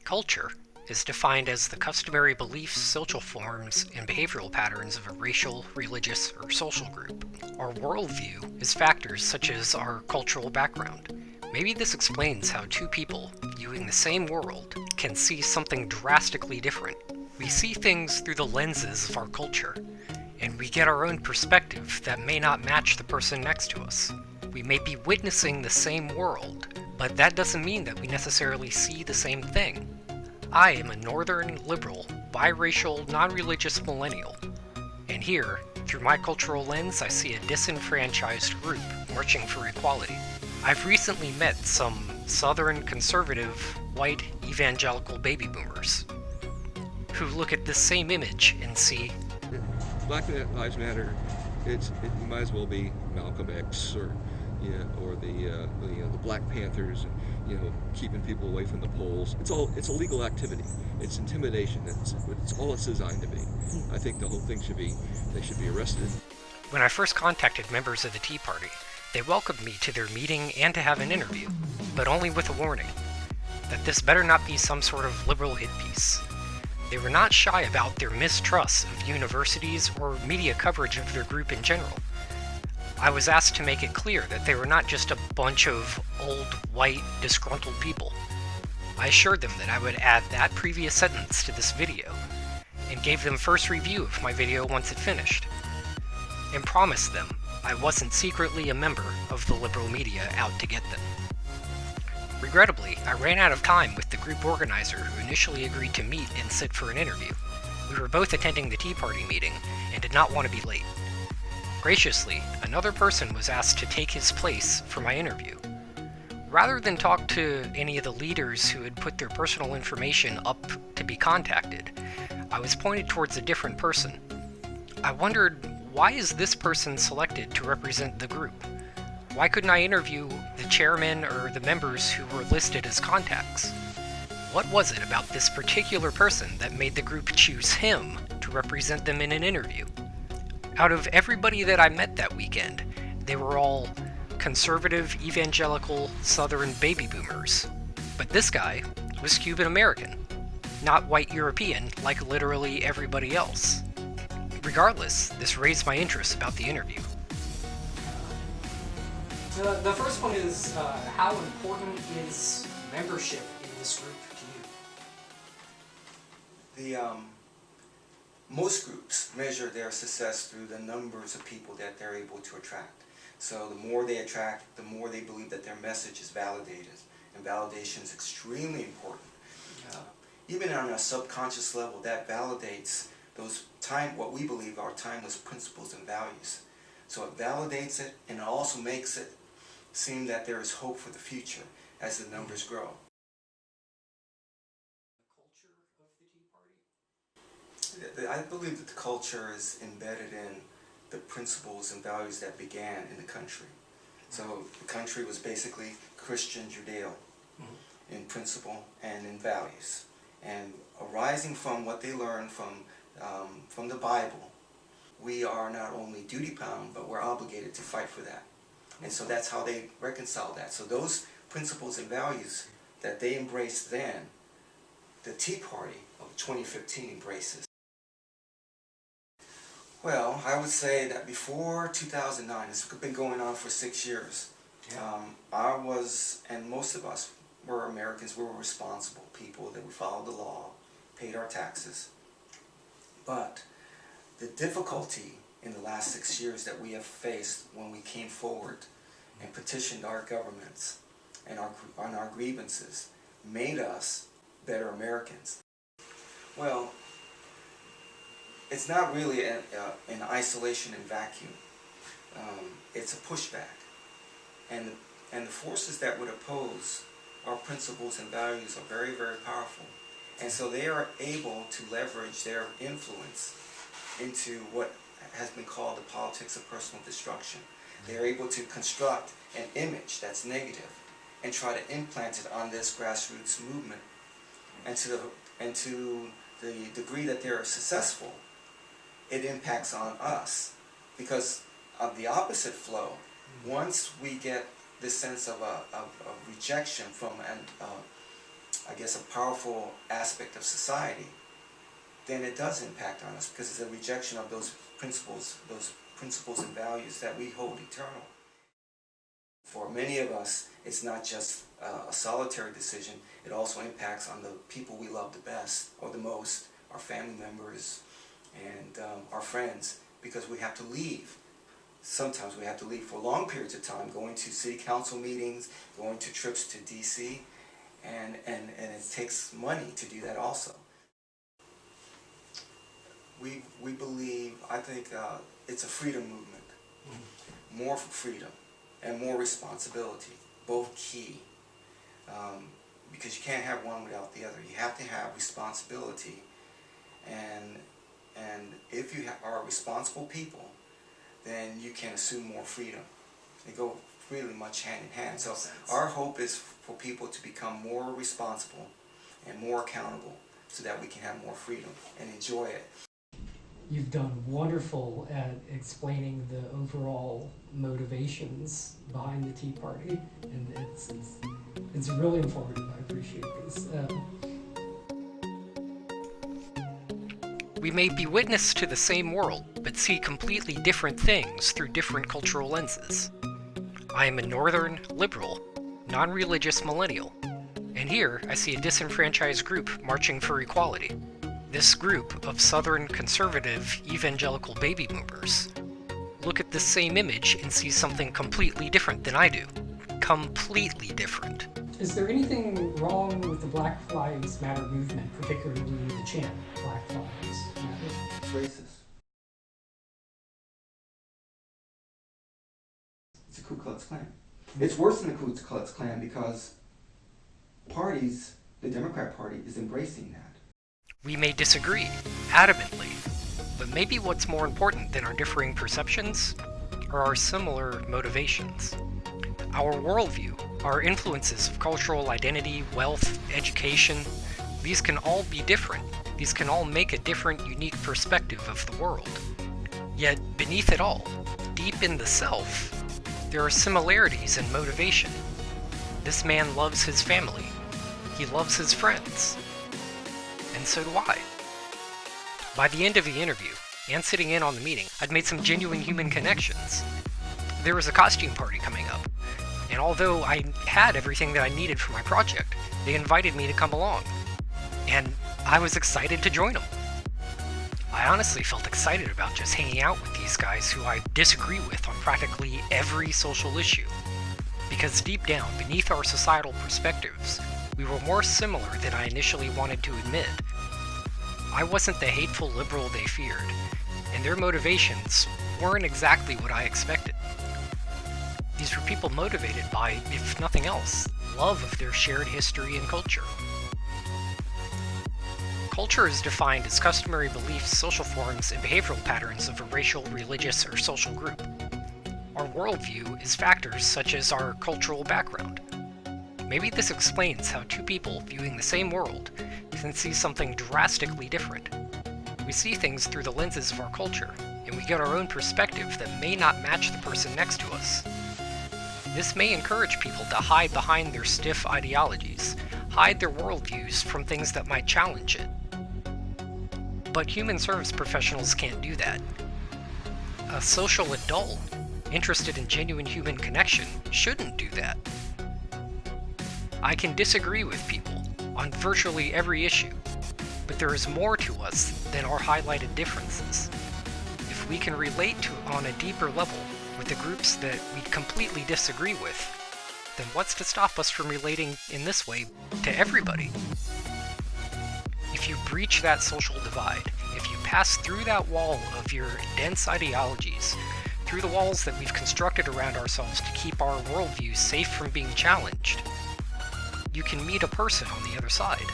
Culture is defined as the customary beliefs, social forms, and behavioral patterns of a racial, religious, or social group. Our worldview is factors such as our cultural background. Maybe this explains how two people viewing the same world can see something drastically different. We see things through the lenses of our culture, and we get our own perspective that may not match the person next to us. We may be witnessing the same world, but that doesn't mean that we necessarily see the same thing. I am a northern, liberal, biracial, non-religious millennial, and here, through my cultural lens, I see a disenfranchised group marching for equality. I've recently met some southern, conservative, white, evangelical baby boomers who look at this same image and see Black Lives Matter. It might as well be Malcolm X or the Black Panthers, keeping people away from the polls. It's illegal activity. It's intimidation. It's all it's designed to be. I think the whole thing they should be arrested. When I first contacted members of the Tea Party, they welcomed me to their meeting and to have an interview, but only with a warning that this better not be some sort of liberal hit piece. They were not shy about their mistrust of universities or media coverage of their group in general. I was asked to make it clear that they were not just a bunch of old, white, disgruntled people. I assured them that I would add that previous sentence to this video, and gave them first review of my video once it finished, and promised them I wasn't secretly a member of the liberal media out to get them. Regrettably, I ran out of time with the group organizer who initially agreed to meet and sit for an interview. We were both attending the Tea Party meeting and did not want to be late. Graciously, another person was asked to take his place for my interview. Rather than talk to any of the leaders who had put their personal information up to be contacted, I was pointed towards a different person. I wondered, why is this person selected to represent the group? Why couldn't I interview the chairman or the members who were listed as contacts? What was it about this particular person that made the group choose him to represent them in an interview? Out of everybody that I met that weekend, they were all conservative, evangelical, southern baby boomers. But this guy was Cuban American, not white European like literally everybody else. Regardless, this raised my interest about the interview. The first one is, how important is membership in this group to you? Most groups measure their success through the numbers of people that they're able to attract. So the more they attract, the more they believe that their message is validated. And validation is extremely important. Even on a subconscious level, that validates what we believe are timeless principles and values. So it validates it, and it also makes it seem that there is hope for the future as the numbers grow. I believe that the culture is embedded in the principles and values that began in the country. So the country was basically Christian Judeo in principle and in values. And arising from what they learned from the Bible, we are not only duty-bound, but we're obligated to fight for that. And so that's how they reconcile that. So those principles and values that they embraced then, the Tea Party of 2015 embraces. Well, I would say that before 2009, it's been going on for 6 years. I was, and most of us were Americans, we were responsible people, that we followed the law, paid our taxes. But the difficulty in the last 6 years that we have faced when we came forward and petitioned our governments and on our grievances made us better Americans. Well, it's not really an isolation and vacuum. It's a pushback. And the forces that would oppose our principles and values are very, very powerful. And so they are able to leverage their influence into what has been called the politics of personal destruction. They're able to construct an image that's negative and try to implant it on this grassroots movement. And to the degree that they're successful, it impacts on us. Because of the opposite flow, once we get this sense of rejection from guess, a powerful aspect of society, then it does impact on us, because it's a rejection of those principles and values that we hold eternal. For many of us, it's not just a solitary decision, it also impacts on the people we love the best or the most, our family members and our friends, because we have to leave. Sometimes we have to leave for long periods of time, going to city council meetings, going to trips to DC, and it takes money to do that also. We believe, I think it's a freedom movement. More freedom and more responsibility, both key. Because you can't have one without the other. You have to have responsibility, and if you are responsible people, then you can assume more freedom. They go really much hand in hand. So our hope is for people to become more responsible and more accountable, so that we can have more freedom and enjoy it. You've done wonderful at explaining the overall motivations behind the Tea Party, and it's really informative. I appreciate this. We may be witness to the same world, but see completely different things through different cultural lenses. I am a northern, liberal, non-religious millennial, and here I see a disenfranchised group marching for equality. This group of southern conservative evangelical baby boomers look at this same image and see something completely different than I do. Completely different. Is there anything wrong with the Black Lives Matter movement, particularly the chant Black Lives Matter? It's racist. It's a Ku Klux Klan. It's worse than the Ku Klux Klan because parties, the Democrat Party, is embracing that. We may disagree, adamantly, but maybe what's more important than our differing perceptions are our similar motivations. Our worldview, our influences of cultural identity, wealth, education, these can all be different. These can all make a different, unique perspective of the world. Yet, beneath it all, deep in the self, there are similarities in motivation. This man loves his family. He loves his friends. And so do I. By the end of the interview, and sitting in on the meeting, I'd made some genuine human connections. There was a costume party coming up, and although I had everything that I needed for my project, they invited me to come along, and I was excited to join them. I honestly felt excited about just hanging out with these guys who I disagree with on practically every social issue, because deep down, beneath our societal perspectives, we were more similar than I initially wanted to admit. I wasn't the hateful liberal they feared, and their motivations weren't exactly what I expected. These were people motivated by, if nothing else, love of their shared history and culture. Culture is defined as customary beliefs, social forms, and behavioral patterns of a racial, religious, or social group. Our worldview is factors such as our cultural background. Maybe this explains how two people viewing the same world can see something drastically different. We see things through the lenses of our culture, and we get our own perspective that may not match the person next to us. This may encourage people to hide behind their stiff ideologies, hide their worldviews from things that might challenge it. But human service professionals can't do that. A social adult, interested in genuine human connection, shouldn't do that. I can disagree with people on virtually every issue, but there is more to us than our highlighted differences. If we can relate to on a deeper level with the groups that we completely disagree with, then what's to stop us from relating in this way to everybody? If you breach that social divide, if you pass through that wall of your dense ideologies, through the walls that we've constructed around ourselves to keep our worldview safe from being challenged, you can meet a person on the other side.